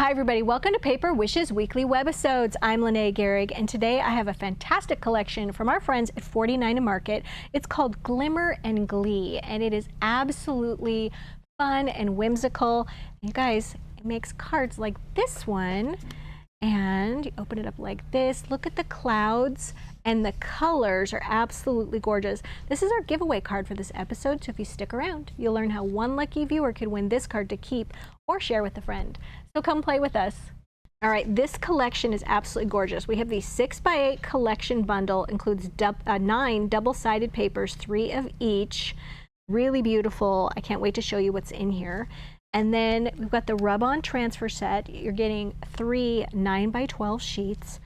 Hi everybody, welcome to Paper Wishes Weekly Webisodes. I'm Lene Gehrig, and today I have a fantastic collection from our friends at 49 Market. It's called Glimmer and Glee, and it is absolutely fun and whimsical. You guys, it makes cards like this one, and you open it up like this. Look at the clouds, and the colors are absolutely gorgeous. This is our giveaway card for this episode, so if you stick around, you'll learn how one lucky viewer could win this card to keep or share with a friend. So come play with us. All right, this collection is absolutely gorgeous. We have the 6x8 collection bundle, includes 9 double-sided papers, 3 of each. Really beautiful. I can't wait to show you what's in here. And then we've got the rub-on transfer set. You're getting 3 9x12 sheets.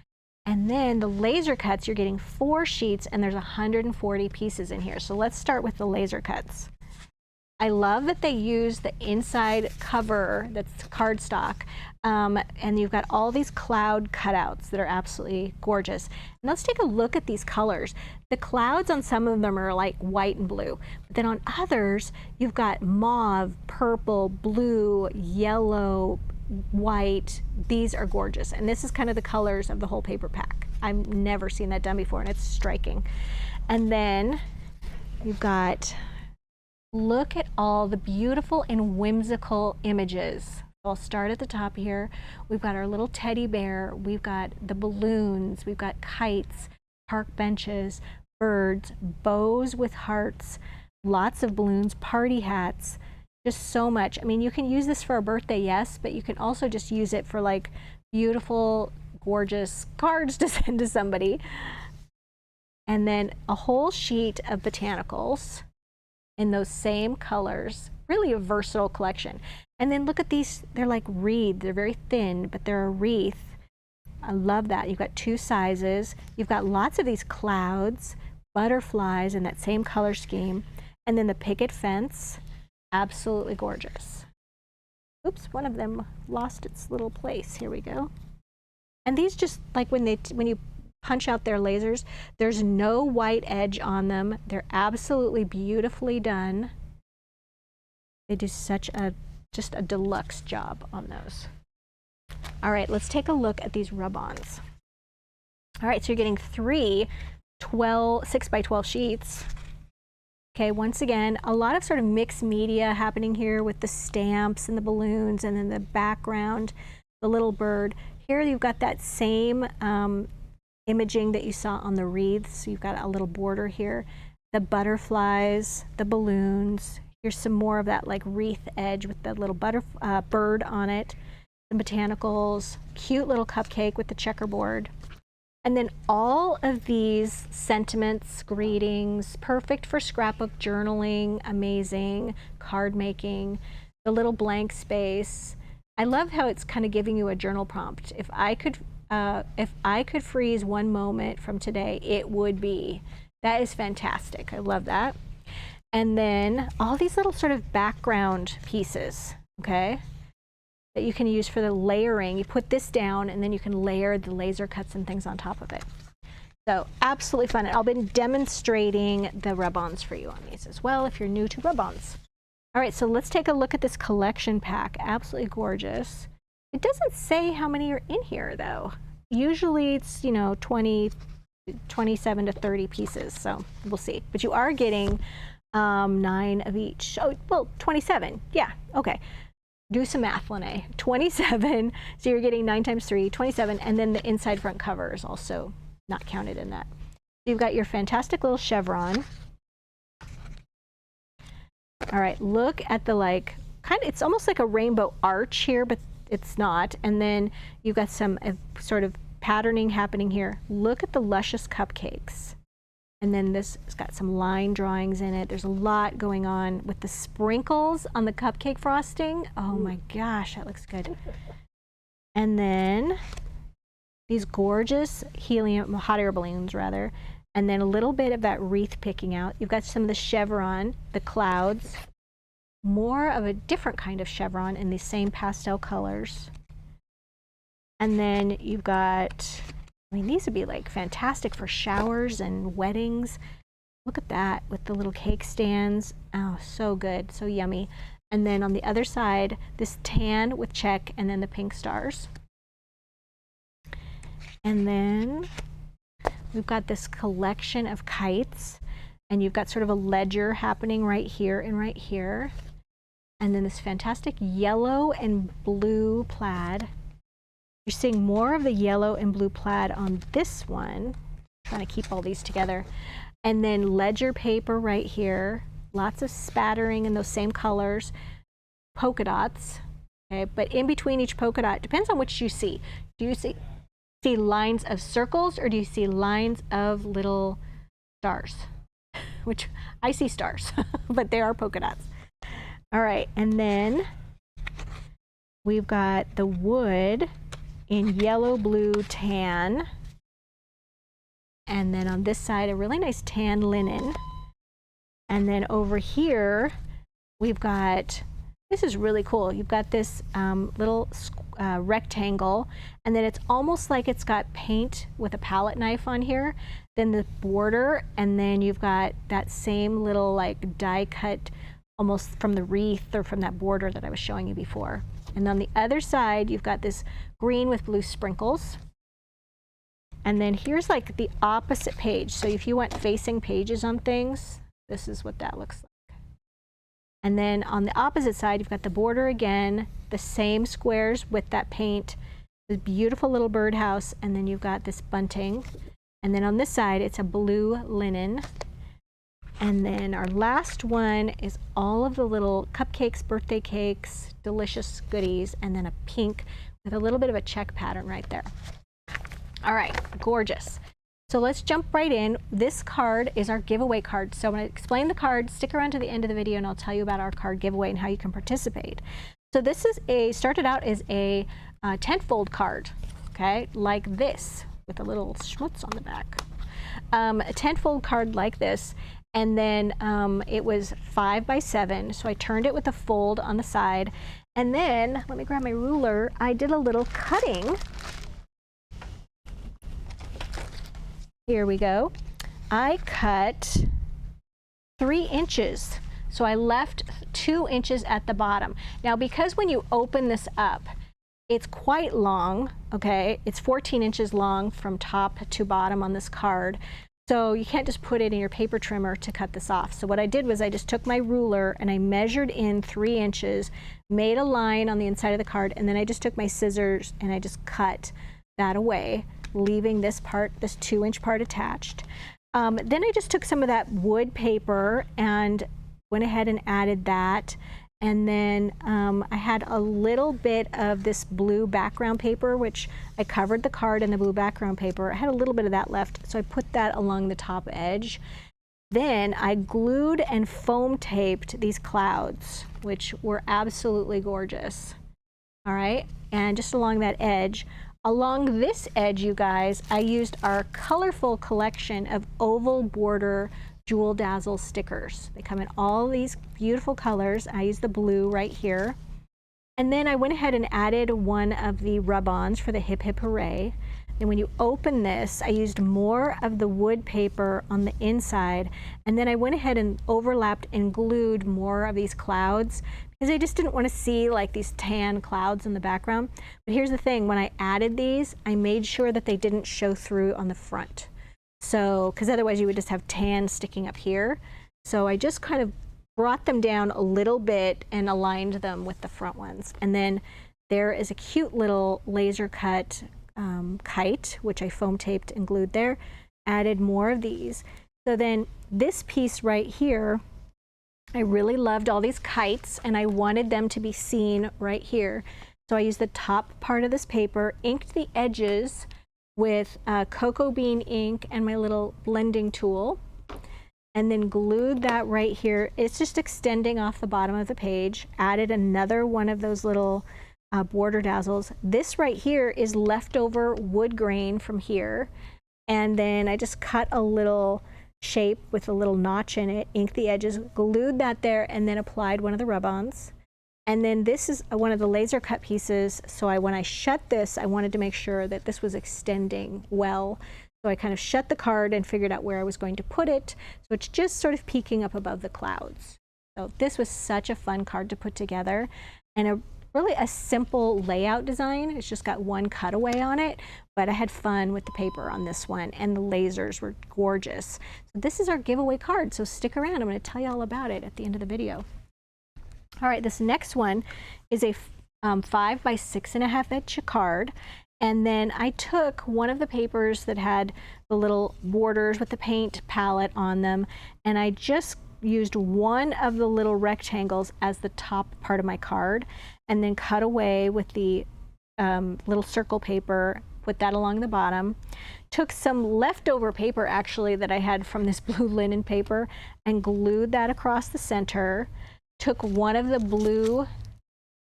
And then the laser cuts, you're getting 4 sheets, and there's 140 pieces in here. So let's start with the laser cuts. I love that they use the inside cover that's cardstock, and you've got all these cloud cutouts that are absolutely gorgeous. And let's take a look at these colors. The clouds on some of them are like white and blue, but then on others, you've got mauve, purple, blue, yellow, white. These are gorgeous, and this is kind of the colors of the whole paper pack. I've never seen that done before, and it's striking. And then you've got, look at all the beautiful and whimsical images. I'll start at the top here. We've got our little teddy bear, we've got the balloons, we've got kites, park benches, birds, bows with hearts, lots of balloons, party hats, just so much. I mean, you can use this for a birthday, yes, but you can also just use it for like beautiful, gorgeous cards to send to somebody. And then a whole sheet of botanicals in those same colors. Really a versatile collection. And then look at these, they're like reeds. They're very thin, but they're a wreath. I love that. You've got 2 sizes. You've got lots of these clouds, butterflies in that same color scheme. And then the picket fence. Absolutely gorgeous. Oops, one of them lost its little place. Here we go. And these just like when you punch out their lasers, there's no white edge on them. They're absolutely beautifully done. They do such just a deluxe job on those. All right, let's take a look at these rub-ons. All right, so you're getting 3 6x12 sheets. Okay, once again, a lot of sort of mixed media happening here with the stamps and the balloons, and then the background, the little bird. Here you've got that same imaging that you saw on the wreaths. So you've got a little border here, the butterflies, the balloons. Here's some more of that like wreath edge with the little bird on it, the botanicals, cute little cupcake with the checkerboard. And then all of these sentiments, greetings, perfect for scrapbook journaling, amazing, card making, the little blank space. I love how it's kind of giving you a journal prompt. If I could freeze one moment from today, it would be. That is fantastic. I love that. And then all these little sort of background pieces, okay, that you can use for the layering. You put this down, and then you can layer the laser cuts and things on top of it. So absolutely fun. I'll be demonstrating the rub-ons for you on these as well if you're new to rub-ons. All right, so let's take a look at this collection pack. Absolutely gorgeous. It doesn't say how many are in here though. Usually it's, you know, 27 to 30 pieces, so we'll see. But you are getting 9 of each. Oh, well, 27. Yeah, okay. Do some math, Lene. 27, so you're getting 9 times 3, 27, and then the inside front cover is also not counted in that. You've got your fantastic little chevron. All right, look at the like, kind of, it's almost like a rainbow arch here, but it's not. And then you've got some sort of patterning happening here. Look at the luscious cupcakes. And then this has got some line drawings in it. There's a lot going on with the sprinkles on the cupcake frosting. Oh my gosh, that looks good. And then these gorgeous hot air balloons rather. And then a little bit of that wreath picking out. You've got some of the chevron, the clouds, more of a different kind of chevron in these same pastel colors. And then you've got, I mean, these would be like fantastic for showers and weddings. Look at that with the little cake stands. Oh, so good, so yummy. And then on the other side, this tan with check and then the pink stars. And then we've got this collection of kites, and you've got sort of a ledger happening right here and right here. And then this fantastic yellow and blue plaid. You're seeing more of the yellow and blue plaid on this one. I'm trying to keep all these together. And then ledger paper right here. Lots of spattering in those same colors. Polka dots. Okay, but in between each polka dot, depends on which you see. Do you see lines of circles, or do you see lines of little stars? Which I see stars, but they are polka dots. All right, and then we've got the wood in yellow, blue, tan. And then on this side, a really nice tan linen. And then over here, we've got, this is really cool. You've got this little rectangle, and then it's almost like it's got paint with a palette knife on here. Then the border, and then you've got that same little like die cut almost from the wreath or from that border that I was showing you before. And on the other side, you've got this green with blue sprinkles. And then here's like the opposite page. So if you went facing pages on things, this is what that looks like. And then on the opposite side, you've got the border again, the same squares with that paint, the beautiful little birdhouse, and then you've got this bunting. And then on this side, it's a blue linen. And then our last one is all of the little cupcakes, birthday cakes, delicious goodies, and then a pink with a little bit of a check pattern right there. All right, gorgeous. So let's jump right in. This card is our giveaway card. So I'm going to explain the card, stick around to the end of the video, and I'll tell you about our card giveaway and how you can participate. So this is started out as a 10-fold card, okay, like this, with a little schmutz on the back. A 10-fold card like this. And then it was 5 by 7, so I turned it with a fold on the side. And then, let me grab my ruler, I did a little cutting. Here we go. I cut 3 inches. So I left 2 inches at the bottom. Now, because when you open this up, it's quite long, okay? It's 14 inches long from top to bottom on this card. So you can't just put it in your paper trimmer to cut this off. So what I did was I just took my ruler and I measured in 3 inches, made a line on the inside of the card, and then I just took my scissors and I just cut that away, leaving this part, this 2-inch part attached. Then I just took some of that wood paper and went ahead and added that. And then I had a little bit of this blue background paper, which I covered the card in the blue background paper. I had a little bit of that left, so I put that along the top edge. Then I glued and foam taped these clouds, which were absolutely gorgeous. All right, and just along that edge. Along this edge, you guys, I used our colorful collection of oval border Jewel Dazzle stickers. They come in all these beautiful colors. I use the blue right here. And then I went ahead and added one of the rub-ons for the Hip Hip Hooray. And when you open this, I used more of the wood paper on the inside. And then I went ahead and overlapped and glued more of these clouds because I just didn't want to see like these tan clouds in the background. But here's the thing, when I added these, I made sure that they didn't show through on the front. So, because otherwise you would just have tan sticking up here. So I just kind of brought them down a little bit and aligned them with the front ones. And then there is a cute little laser cut kite, which I foam taped and glued there. Added more of these. So then this piece right here, I really loved all these kites and I wanted them to be seen right here. So I used the top part of this paper, inked the edges with cocoa bean ink and my little blending tool, and then glued that right here. It's just extending off the bottom of the page. Added another one of those little border dazzles. This right here is leftover wood grain from here, and then I just cut a little shape with a little notch in it, inked the edges, glued that there, and then applied one of the rub-ons. And then this is one of the laser cut pieces, so when I shut this, I wanted to make sure that this was extending well. So I kind of shut the card and figured out where I was going to put it. So it's just sort of peeking up above the clouds. So this was such a fun card to put together, and really a simple layout design. It's just got one cutaway on it, but I had fun with the paper on this one, and the lasers were gorgeous. So this is our giveaway card, so stick around. I'm going to tell you all about it at the end of the video. All right, this next one is a 5 by 6.5 inch card. And then I took one of the papers that had the little borders with the paint palette on them, and I just used one of the little rectangles as the top part of my card, and then cut away with the little circle paper, put that along the bottom. Took some leftover paper actually that I had from this blue linen paper and glued that across the center. Took one of the blue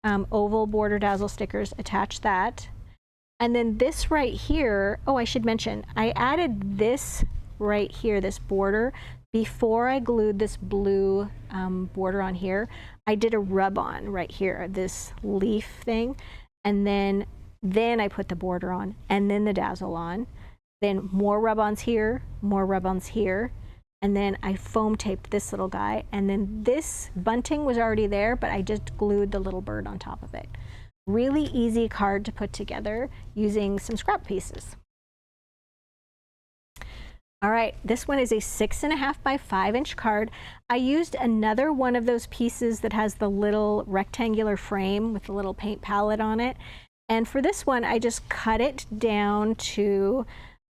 oval border dazzle stickers, attached that. And then this right here, oh, I should mention, I added this right here, this border, before I glued this blue border on here. I did a rub-on right here, this leaf thing, and then I put the border on, and then the dazzle on. Then more rub-ons here, more rub-ons here, and then I foam taped this little guy, and then this bunting was already there, but I just glued the little bird on top of it. Really easy card to put together using some scrap pieces. All right, this one is a 6.5 by 5 inch card. I used another one of those pieces that has the little rectangular frame with the little paint palette on it. And for this one, I just cut it down to,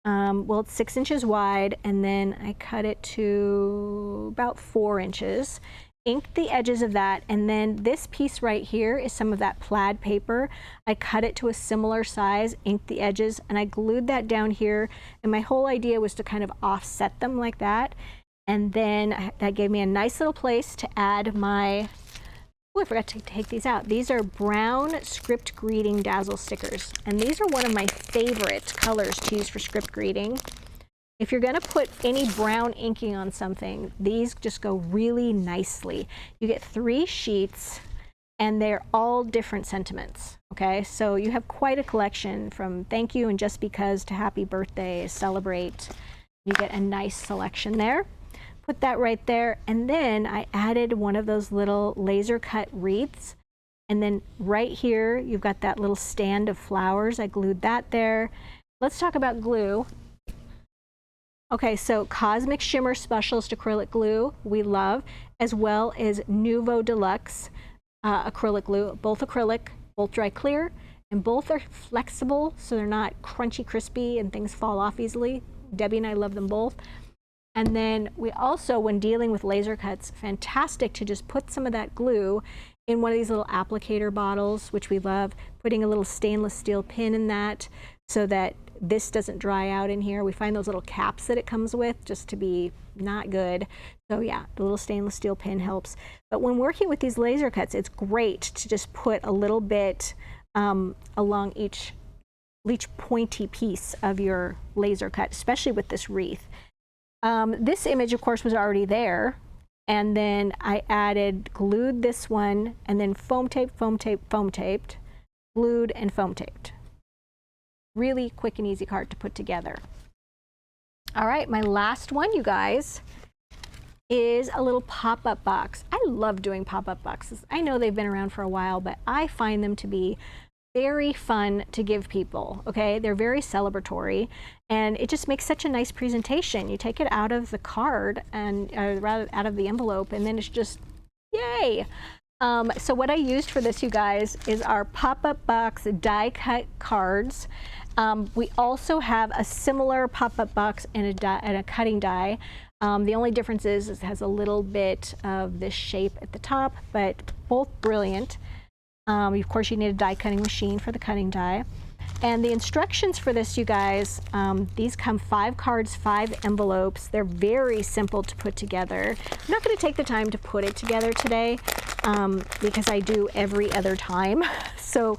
well, it's 6 inches wide, and then I cut it to about 4 inches. Inked the edges of that, and then this piece right here is some of that plaid paper. I cut it to a similar size, inked the edges, and I glued that down here, and my whole idea was to kind of offset them like that. And then that gave me a nice little place to add my, oh, I forgot to take these out. These are brown script greeting dazzle stickers, and these are one of my favorite colors to use for script greeting. If you're going to put any brown inking on something, these just go really nicely. You get 3 sheets, and they're all different sentiments, okay? So you have quite a collection, from thank you and just because to happy birthday, celebrate. You get a nice selection there. Put that right there, and then I added one of those little laser cut wreaths. And then right here, you've got that little stand of flowers. I glued that there. Let's talk about glue. Okay, so Cosmic Shimmer Specialist acrylic glue, we love, as well as Nouveau Deluxe acrylic glue, both acrylic, both dry clear, and both are flexible, so they're not crunchy, crispy, and things fall off easily. Debbie and I love them both. And then we also, when dealing with laser cuts, fantastic to just put some of that glue in one of these little applicator bottles, which we love, putting a little stainless steel pin in that so that this doesn't dry out in here. We find those little caps that it comes with just to be not good. So yeah, the little stainless steel pin helps. But when working with these laser cuts, it's great to just put a little bit along each pointy piece of your laser cut, especially with this wreath. This image, of course, was already there. And then I glued this one, and then foam taped, foam taped, foam taped, glued and foam taped. Really quick and easy card to put together. All right, my last one, you guys, is a little pop-up box. I love doing pop-up boxes. I know they've been around for a while, but I find them to be very fun to give people, okay? They're very celebratory, and it just makes such a nice presentation. You take it out of the card, and rather out of the envelope, and then it's just, yay! So what I used for this, you guys, is our pop-up box die cut cards. We also have a similar pop-up box and a cutting die. The only difference is it has a little bit of this shape at the top, but both brilliant. Of course, you need a die cutting machine for the cutting die. And the instructions for this, you guys, these come 5 cards, 5 envelopes. They're very simple to put together. I'm not going to take the time to put it together today because I do every other time. So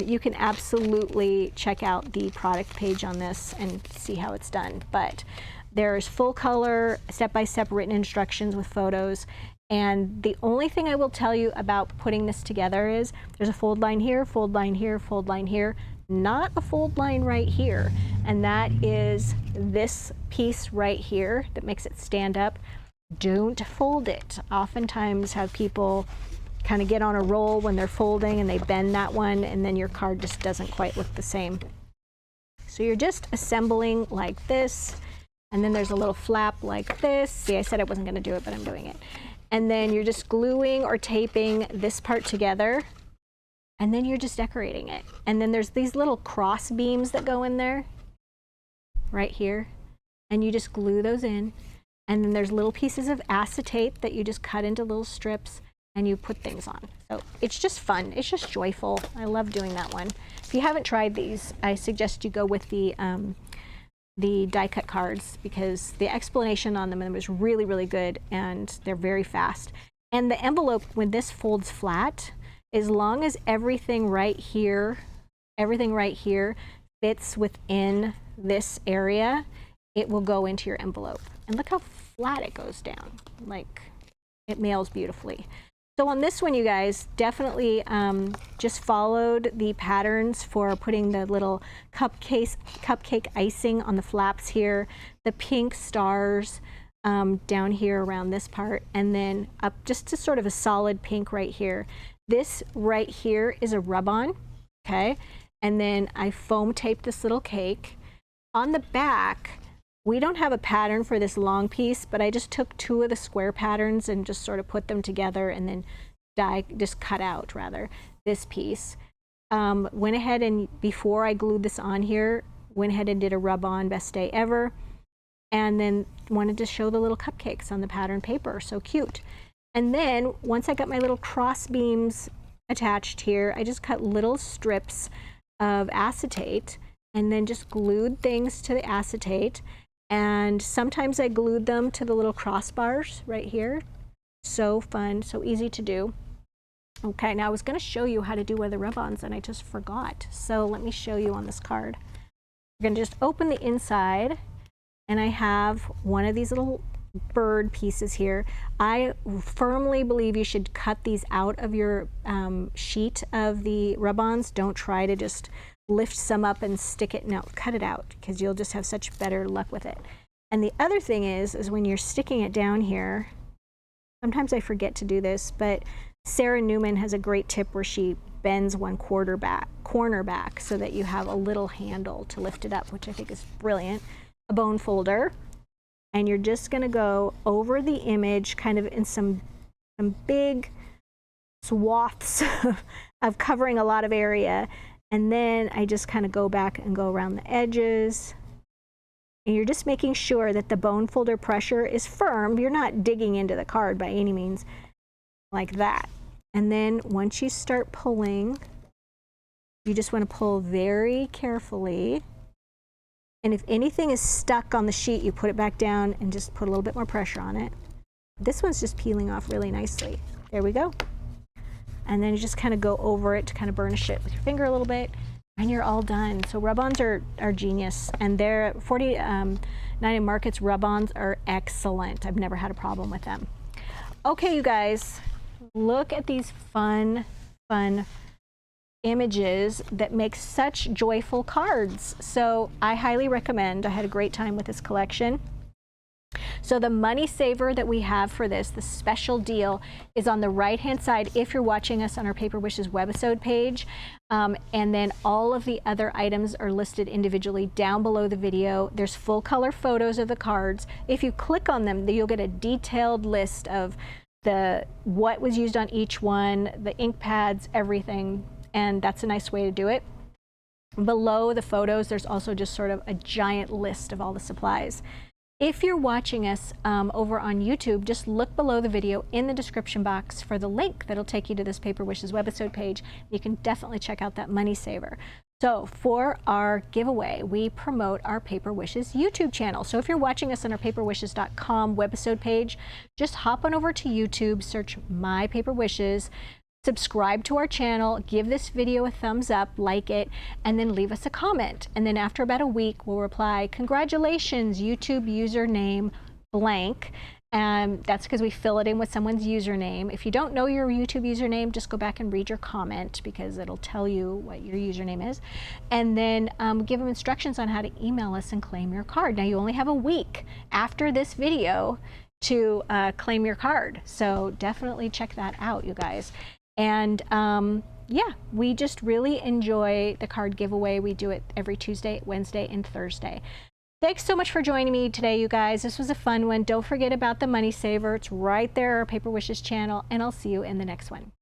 you can absolutely check out the product page on this and see how it's done. But there's full color, step-by-step written instructions with photos. And the only thing I will tell you about putting this together is there's a fold line here, fold line here, fold line here, not a fold line right here. And that is this piece right here that makes it stand up. don't fold it. Oftentimes have people kind of get on a roll when they're folding and they bend that one, and then your card just doesn't quite look the same. So you're just assembling like this, and then there's a little flap like this. See, I said I wasn't going to do it, but I'm doing it. And then you're just gluing or taping this part together, and then you're just decorating it. And then there's these little cross beams that go in there right here, and you just glue those in. And then there's little pieces of acetate that you just cut into little strips and you put things on. So it's just fun. It's just joyful. I love doing that one. If you haven't tried these, I suggest you go with the die cut cards, because the explanation on them was really, really good, and they're very fast. And the envelope, when this folds flat, as long as everything right here fits within this area, it will go into your envelope. And look how flat it goes down. Like, it mails beautifully. So on this one, you guys, definitely just followed the patterns for putting the little cupcake icing on the flaps here, the pink stars down here around this part, and then up just to sort of a solid pink right here. This right here is a rub-on, okay? And then I foam taped this little cake. On the back, we don't have a pattern for this long piece, but I just took 2 of the square patterns and just sort of put them together, and then just cut out rather this piece. Went ahead and, before I glued this on here, went ahead and did a rub-on, best day ever, and then wanted to show the little cupcakes on the pattern paper. So cute. And then once I got my little cross beams attached here, I just cut little strips of acetate and then just glued things to the acetate. And sometimes I glued them to the little crossbars right here. So fun, so easy to do. Okay, now I was going to show you how to do other rub-ons, and I just forgot. So let me show you on this card. We're going to just open the inside, and I have one of these little bird pieces here. I firmly believe you should cut these out of your sheet of the rub-ons. Don't try to just lift some up and stick it. No, cut it out, because you'll just have such better luck with it. And the other thing is when you're sticking it down here, sometimes I forget to do this, but Sarah Newman has a great tip where she bends one corner back so that you have a little handle to lift it up, which I think is brilliant. A bone folder, and you're just going to go over the image kind of in some big swaths of covering a lot of area. And then I just kind of go back and go around the edges. And you're just making sure that the bone folder pressure is firm. You're not digging into the card by any means, like that. And then once you start pulling, you just want to pull very carefully. And if anything is stuck on the sheet, you put it back down and just put a little bit more pressure on it. This one's just peeling off really nicely. There we go. And then you just kind of go over it to kind of burnish it with your finger a little bit, and you're all done. So rub-ons are genius, and they're 49 Market's rub-ons are excellent. I've never had a problem with them. Okay, you guys, look at these fun images that make such joyful cards. So I highly recommend. I had a great time with this collection. So the money saver that we have for this, the special deal, is on the right-hand side if you're watching us on our Paper Wishes webisode page. And then all of the other items are listed individually down below the video. There's full color photos of the cards. If you click on them, you'll get a detailed list of what was used on each one, the ink pads, everything. And that's a nice way to do it. Below the photos, there's also just sort of a giant list of all the supplies. If you're watching us over on YouTube, just look below the video in the description box for the link that'll take you to this Paper Wishes webisode page. You can definitely check out that money saver. So for our giveaway, we promote our Paper Wishes YouTube channel. So if you're watching us on our paperwishes.com webisode page, just hop on over to YouTube, search My Paper Wishes, subscribe to our channel, give this video a thumbs up, like it, and then leave us a comment. And then after about a week, we'll reply, congratulations, YouTube username blank. And that's because we fill it in with someone's username. If you don't know your YouTube username, just go back and read your comment, because it'll tell you what your username is. And then give them instructions on how to email us and claim your card. Now you only have a week after this video to claim your card. So definitely check that out, you guys. And yeah, we just really enjoy the card giveaway. We do it every Tuesday, Wednesday, and Thursday. Thanks so much for joining me today, you guys. This was a fun one. Don't forget about the Money Saver. It's right there, our Paper Wishes channel, and I'll see you in the next one.